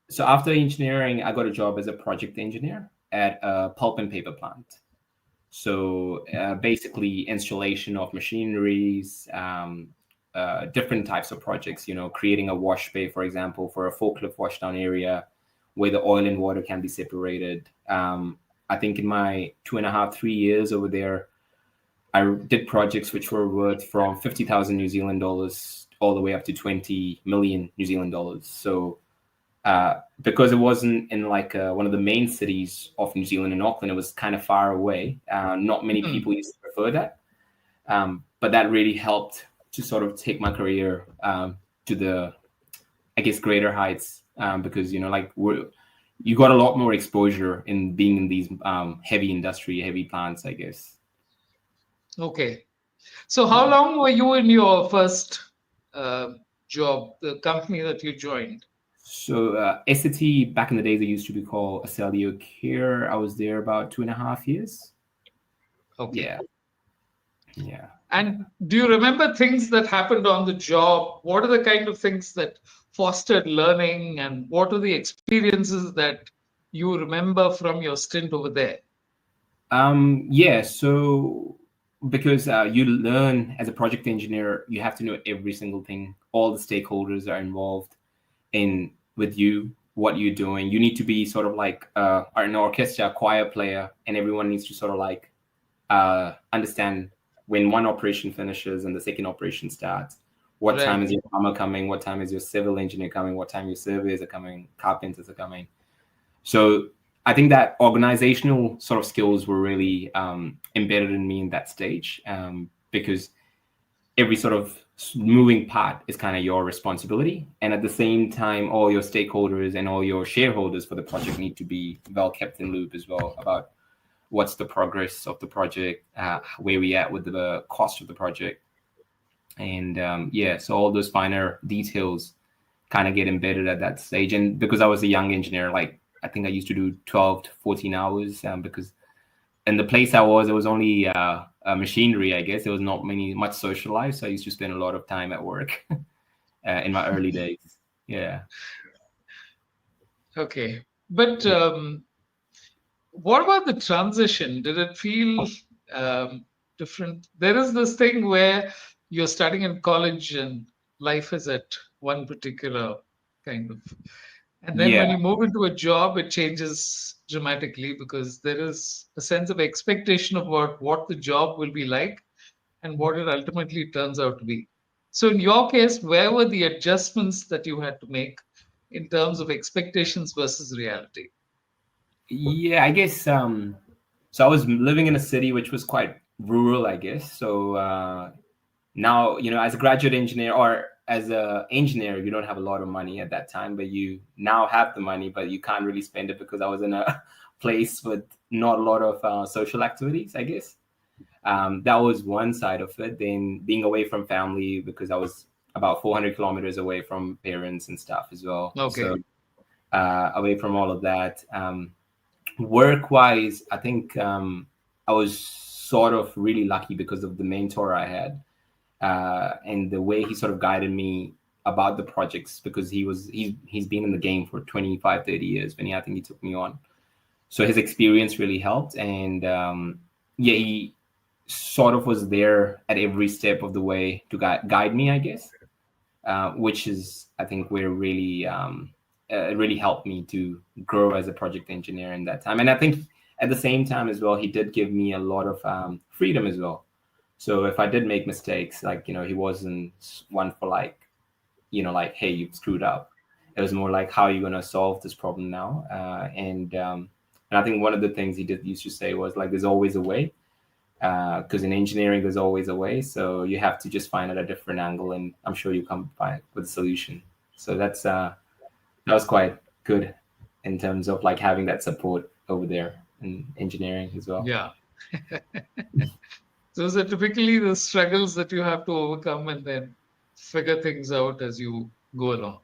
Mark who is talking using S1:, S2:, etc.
S1: So after engineering, I got a job as a project engineer at a pulp and paper plant. So basically, installation of machineries, different types of projects. Creating a wash bay, for example, for a forklift washdown area, where the oil and water can be separated. I think in my 2.5, 3 years over there, I did projects which were worth from 50,000 New Zealand dollars all the way up to 20 million New Zealand dollars. So because it wasn't in like one of the main cities of New Zealand in Auckland, it was kind of far away. Not many people used to prefer that, but that really helped to sort of take my career to the, I guess, greater heights, because you got a lot more exposure in being in these heavy plants, I guess.
S2: Okay. So how long were you in your first job, the company that you joined?
S1: So SAT, back in the days, it used to be called Acelio Care. I was there about 2.5 years.
S2: Okay.
S1: Yeah.
S2: And do you remember things that happened on the job? What are the kind of things that fostered learning, and what are the experiences that you remember from your stint over there?
S1: Yeah. So because you learn as a project engineer, you have to know every single thing. All the stakeholders are involved in with you, what you're doing. You need to be sort of like an orchestra choir player, and everyone needs to sort of like understand when one operation finishes and the second operation starts. What time is your plumber coming? What time is your civil engineer coming? What time your surveyors are coming? Carpenters are coming. So I think that organizational sort of skills were really embedded in me in that stage, because every sort of moving part is kind of your responsibility. And at the same time, all your stakeholders and all your shareholders for the project need to be well kept in loop as well about what's the progress of the project, where we at with the cost of the project. And so all those finer details kind of get embedded at that stage. And because I was a young engineer, like I think I used to do 12 to 14 hours, because in the place I was, it was only machinery, I guess. There was not much social life. So I used to spend a lot of time at work in my early days. Yeah.
S2: Okay. But what about the transition? Did it feel different? There is this thing where you're studying in college and life is at one particular kind of. And then when you move into a job, it changes dramatically because there is a sense of expectation about what the job will be like and what it ultimately turns out to be. So in your case, where were the adjustments that you had to make in terms of expectations versus reality?
S1: Yeah, I guess so I was living in a city which was quite rural, I guess. So now, as a graduate engineer or as a engineer, you don't have a lot of money at that time, but you now have the money, but you can't really spend it because I was in a place with not a lot of social activities, I guess. That was one side of it. Then being away from family because I was about 400 kilometers away from parents and stuff as well.
S2: Okay.
S1: So away from all of that. Work-wise, I think I was sort of really lucky because of the mentor I had, and the way he sort of guided me about the projects, because he's been in the game for 25, 30 years when I think he took me on. So his experience really helped, and he sort of was there at every step of the way to guide me, I guess, which is, I think, where really it really helped me to grow as a project engineer in that time. And I think at the same time as well, he did give me a lot of freedom as well. So if I did make mistakes, like, he wasn't one for like, hey, you've screwed up. It was more like, how are you going to solve this problem now? And I think one of the things he used to say was like, there's always a way, because in engineering, there's always a way. So you have to just find it a different angle, and I'm sure you come by with a solution. So that was quite good in terms of like having that support over there in engineering as well.
S2: Yeah. Those are typically the struggles that you have to overcome and then figure things out as you go along.